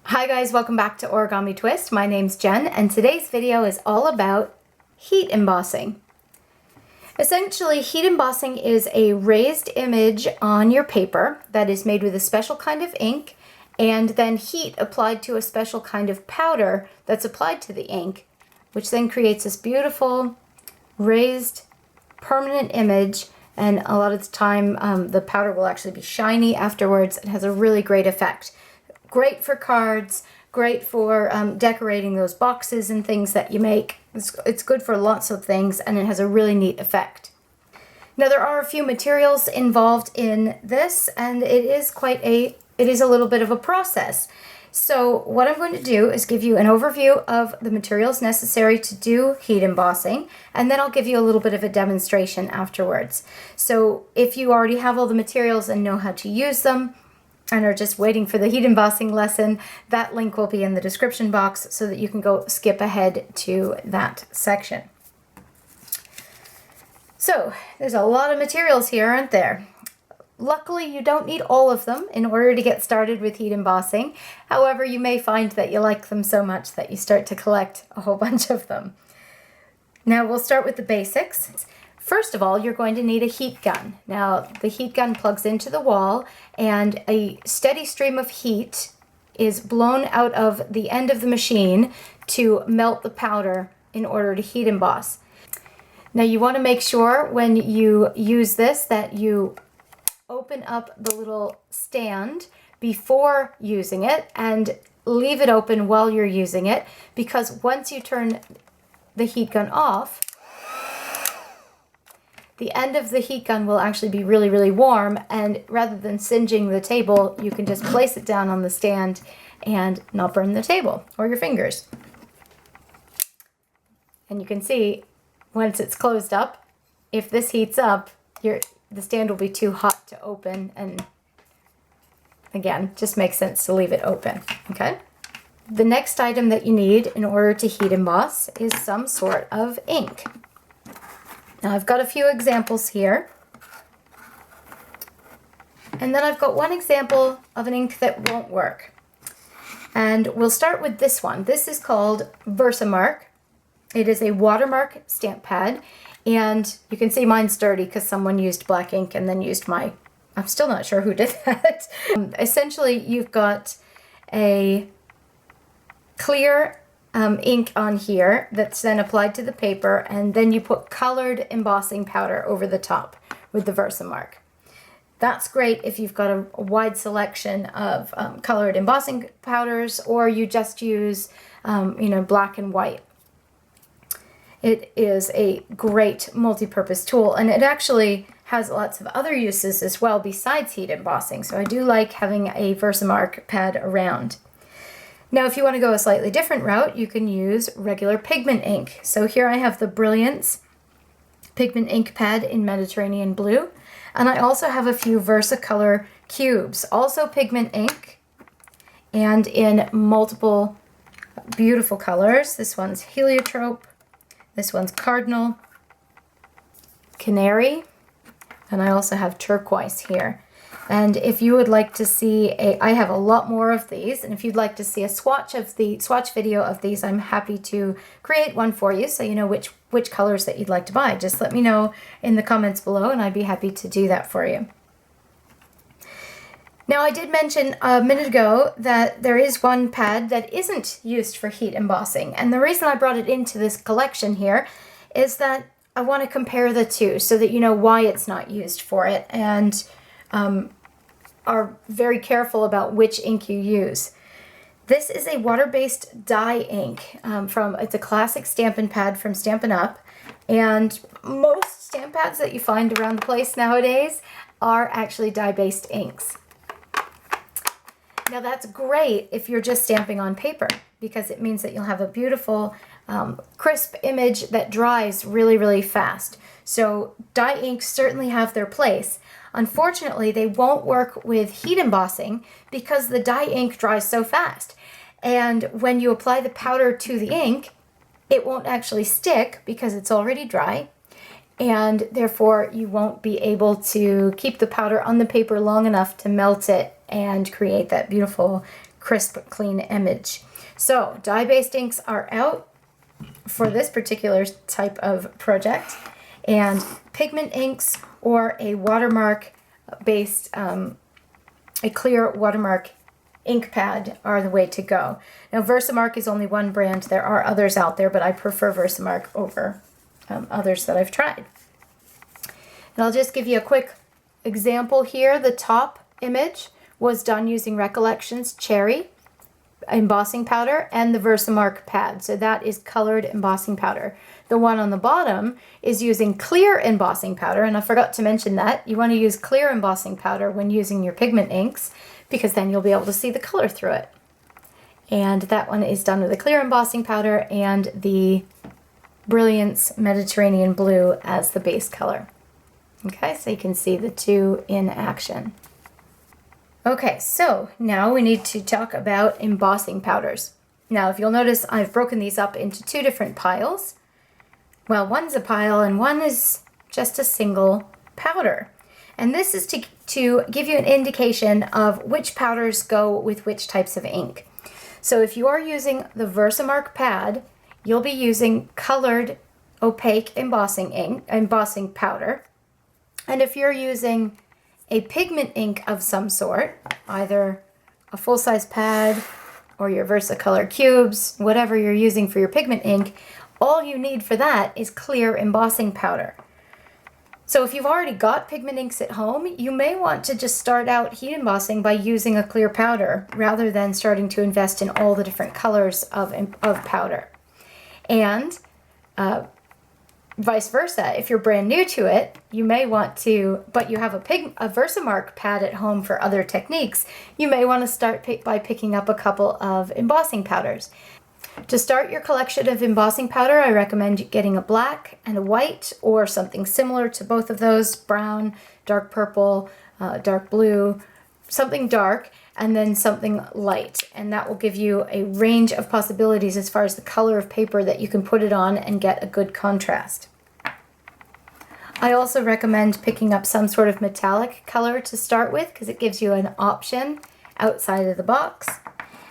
Hi guys, welcome back to Origami Twist. My name's Jen and today's video is all about heat embossing. Essentially, heat embossing is a raised image on your paper that is made with a special kind of ink and then heat applied to a special kind of powder that's applied to the ink, which then creates this beautiful raised permanent image. And a lot of the time the powder will actually be shiny afterwards. It has a really great effect. Great for cards, great for decorating those boxes and things that you make. It's good for lots of things and it has a really neat effect. Now there are a few materials involved in this and it is a little bit of a process. So what I'm going to do is give you an overview of the materials necessary to do heat embossing, and then I'll give you a little bit of a demonstration afterwards. So if you already have all the materials and know how to use them, and are just waiting for the heat embossing lesson, that link will be in the description box so that you can go skip ahead to that section. So there's a lot of materials here, aren't there? Luckily, you don't need all of them in order to get started with heat embossing. However, you may find that you like them so much that you start to collect a whole bunch of them. Now we'll start with the basics. First of all, you're going to need a heat gun. Now, the heat gun plugs into the wall and a steady stream of heat is blown out of the end of the machine to melt the powder in order to heat emboss. Now, you want to make sure when you use this that you open up the little stand before using it and leave it open while you're using it, because once you turn the heat gun off, the end of the heat gun will actually be really, really warm, and rather than singeing the table, you can just place it down on the stand and not burn the table or your fingers. And you can see once it's closed up, if this heats up, the stand will be too hot to open, and again, just makes sense to leave it open, okay? The next item that you need in order to heat emboss is some sort of ink. Now I've got a few examples here, and then I've got one example of an ink that won't work. And we'll start with this one. This is called Versamark. It is a watermark stamp pad, and you can see mine's dirty because someone used black ink and then used my, I'm still not sure who did that. Essentially, you've got a clear ink on here that's then applied to the paper, and then you put colored embossing powder over the top with the Versamark. That's great if you've got a wide selection of colored embossing powders, or you just use black and white. It is a great multi-purpose tool, and it actually has lots of other uses as well besides heat embossing, so I do like having a Versamark pad around. Now, if you want to go a slightly different route, you can use regular pigment ink. So here I have the Brilliance pigment ink pad in Mediterranean Blue, and I also have a few Versacolor cubes, also pigment ink, and in multiple beautiful colors. This one's Heliotrope, this one's Cardinal, Canary, and I also have Turquoise here. And if you would like to see I have a lot more of these, and if you'd like to see a swatch video of these, I'm happy to create one for you so you know which colors that you'd like to buy. Just let me know in the comments below and I'd be happy to do that for you. Now, I did mention a minute ago that there is one pad that isn't used for heat embossing, and the reason I brought it into this collection here is that I want to compare the two so that you know why it's not used for it, and are very careful about which ink you use. This is a water-based dye ink it's a classic Stampin' Pad from Stampin' Up, and most stamp pads that you find around the place nowadays are actually dye-based inks. Now that's great if you're just stamping on paper, because it means that you'll have a beautiful crisp image that dries really, really fast. So dye inks certainly have their place. Unfortunately, they won't work with heat embossing because the dye ink dries so fast. And when you apply the powder to the ink, it won't actually stick because it's already dry. And therefore, you won't be able to keep the powder on the paper long enough to melt it and create that beautiful, crisp, clean image. So dye-based inks are out for this particular type of project, and pigment inks or a watermark based, a clear watermark ink pad are the way to go. Now Versamark is only one brand. There are others out there, but I prefer Versamark over others that I've tried. And I'll just give you a quick example here. The top image was done using Recollections Cherry embossing powder and the Versamark pad. So that is colored embossing powder. The one on the bottom is using clear embossing powder, and I forgot to mention that. You want to use clear embossing powder when using your pigment inks, because then you'll be able to see the color through it. And that one is done with a clear embossing powder and the Brilliance Mediterranean Blue as the base color. Okay, so you can see the two in action. Okay, so now we need to talk about embossing powders. Now, if you'll notice, I've broken these up into two different piles. Well, one's a pile and one is just a single powder. And this is to give you an indication of which powders go with which types of ink. So if you are using the Versamark pad, you'll be using colored opaque embossing powder. And if you're using a pigment ink of some sort, either a full-size pad or your Versacolor cubes, whatever you're using for your pigment ink, all you need for that is clear embossing powder. So if you've already got pigment inks at home, you may want to just start out heat embossing by using a clear powder rather than starting to invest in all the different colors of powder. And vice versa, if you're brand new to it, you may want to, but you have a Versamark pad at home for other techniques, you may want to start by picking up a couple of embossing powders. To start your collection of embossing powder, I recommend getting a black and a white, or something similar to both of those, brown, dark purple, dark blue, something dark, and then something light. And that will give you a range of possibilities as far as the color of paper that you can put it on and get a good contrast. I also recommend picking up some sort of metallic color to start with, because it gives you an option outside of the box.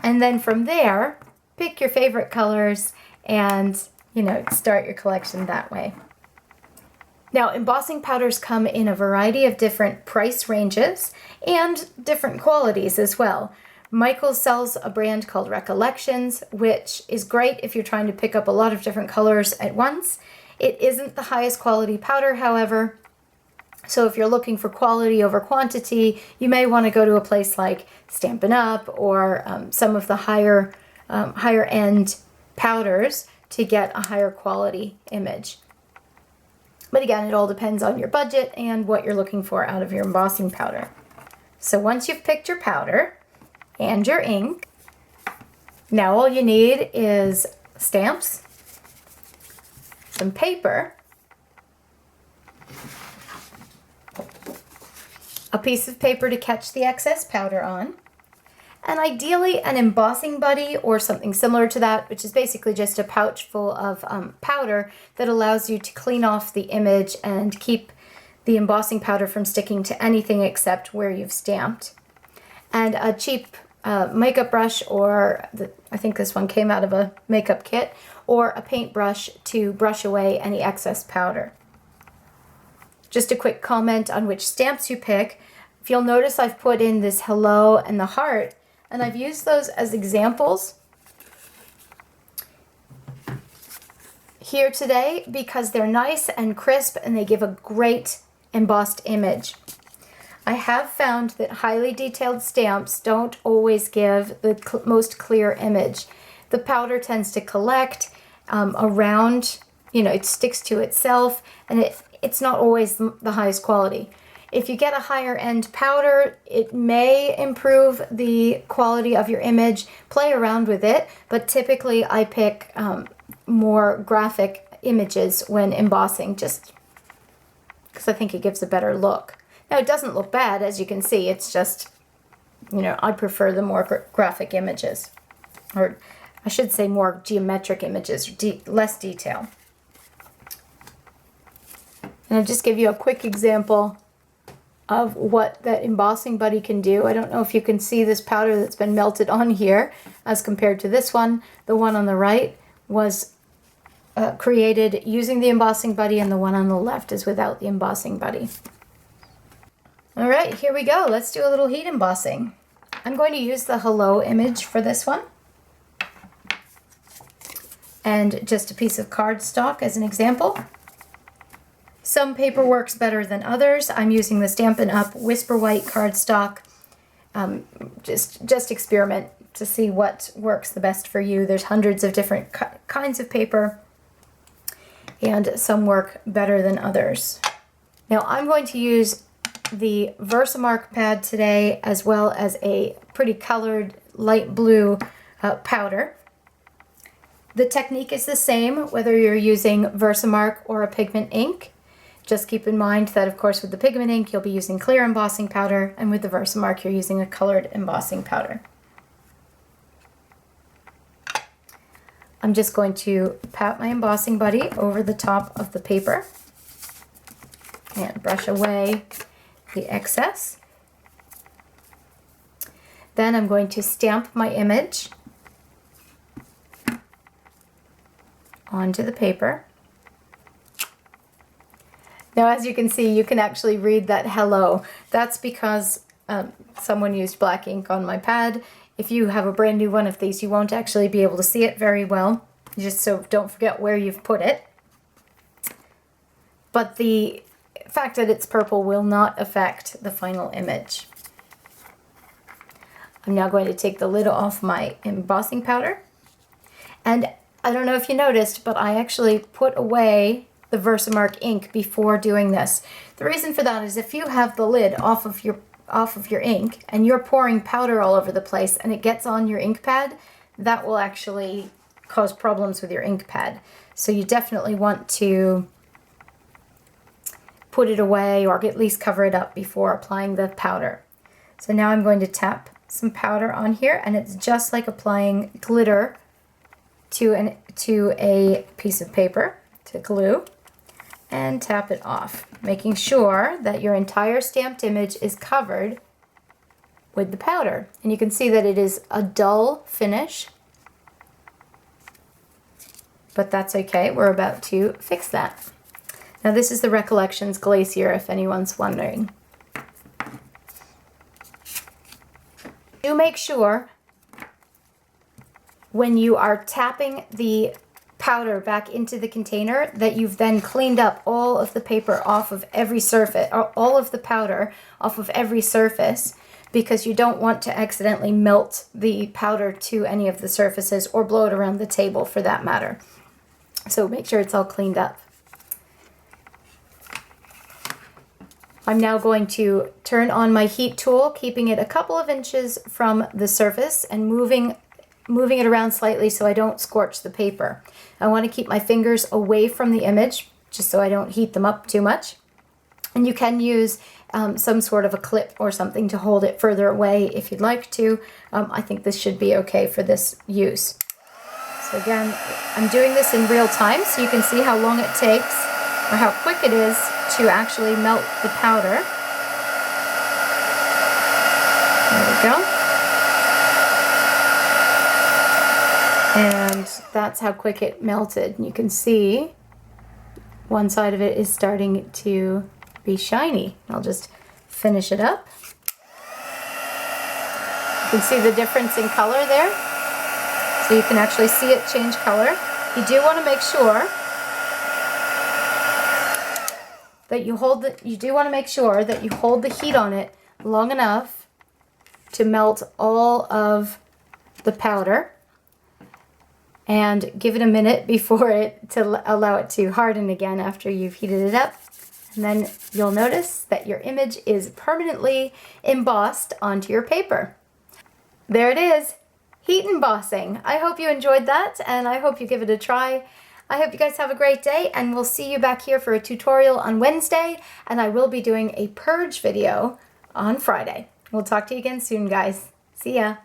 And then from there, pick your favorite colors and, start your collection that way. Now, embossing powders come in a variety of different price ranges and different qualities as well. Michaels sells a brand called Recollections, which is great if you're trying to pick up a lot of different colors at once. It isn't the highest quality powder, however, so if you're looking for quality over quantity, you may want to go to a place like Stampin' Up! Or some of the higher end powders to get a higher quality image. But again, it all depends on your budget and what you're looking for out of your embossing powder. So once you've picked your powder and your ink, now all you need is stamps, some paper, a piece of paper to catch the excess powder on, and ideally an embossing buddy or something similar to that, which is basically just a pouch full of powder that allows you to clean off the image and keep the embossing powder from sticking to anything except where you've stamped. And a cheap makeup brush, or I think this one came out of a makeup kit, or a paintbrush to brush away any excess powder. Just a quick comment on which stamps you pick. If you'll notice, I've put in this hello and the heart, and I've used those as examples here today because they're nice and crisp and they give a great embossed image. I have found that highly detailed stamps don't always give the most clear image. The powder tends to collect around, it sticks to itself, and it's not always the highest quality. If you get a higher end powder, it may improve the quality of your image. Play around with it, but typically I pick more graphic images when embossing, just because I think it gives a better look. Now, it doesn't look bad, as you can see. It's just, I prefer the more graphic images, or I should say more geometric images, less detail. And I'll just give you a quick example of what that embossing buddy can do. I don't know if you can see this powder that's been melted on here as compared to this one. The one on the right was created using the embossing buddy, and the one on the left is without the embossing buddy. All right, here we go. Let's do a little heat embossing. I'm going to use the hello image for this one, and just a piece of cardstock as an example. Some paper works better than others. I'm using the Stampin' Up! Whisper White cardstock. Just experiment to see what works the best for you. There's hundreds of different kinds of paper, and some work better than others. Now I'm going to use the Versamark pad today, as well as a pretty colored light blue powder. The technique is the same whether you're using Versamark or a pigment ink. Just keep in mind that, of course, with the pigment ink, you'll be using clear embossing powder, and with the Versamark, you're using a colored embossing powder. I'm just going to pat my embossing buddy over the top of the paper and brush away the excess. Then I'm going to stamp my image onto the paper. Now, as you can see, you can actually read that hello. That's because someone used black ink on my pad. If you have a brand new one of these, you won't actually be able to see it very well, just so don't forget where you've put it. But the fact that it's purple will not affect the final image. I'm now going to take the lid off my embossing powder. And I don't know if you noticed, but I actually put away the Versamark ink before doing this. The reason for that is if you have the lid off of your ink and you're pouring powder all over the place and it gets on your ink pad, that will actually cause problems with your ink pad. So you definitely want to put it away, or at least cover it up before applying the powder. So now I'm going to tap some powder on here, and it's just like applying glitter to a piece of paper, to glue, and tap it off, making sure that your entire stamped image is covered with the powder. And you can see that it is a dull finish, but that's okay. We're about to fix that. Now this is the Recollections Glacier, if anyone's wondering. Do make sure when you are tapping the powder back into the container that you've then cleaned up all of the paper off of every surface, or all of the powder off of every surface, because you don't want to accidentally melt the powder to any of the surfaces or blow it around the table for that matter. So make sure it's all cleaned up. I'm now going to turn on my heat tool, keeping it a couple of inches from the surface and moving it around slightly so I don't scorch the paper. I want to keep my fingers away from the image just so I don't heat them up too much. And you can use some sort of a clip or something to hold it further away if you'd like to. I think this should be okay for this use. So again, I'm doing this in real time so you can see how long it takes, or how quick it is to actually melt the powder. There we go. And that's how quick it melted. And you can see one side of it is starting to be shiny. I'll just finish it up. You can see the difference in color there. So you can actually see it change color. You do want to make sure that you hold the heat on it long enough to melt all of the powder, and give it a minute to allow it to harden again after you've heated it up. And then you'll notice that your image is permanently embossed onto your paper. There it is, heat embossing. I hope you enjoyed that, and I hope you give it a try. I hope you guys have a great day, and we'll see you back here for a tutorial on Wednesday, and I will be doing a purge video on Friday. We'll talk to you again soon, guys. See ya.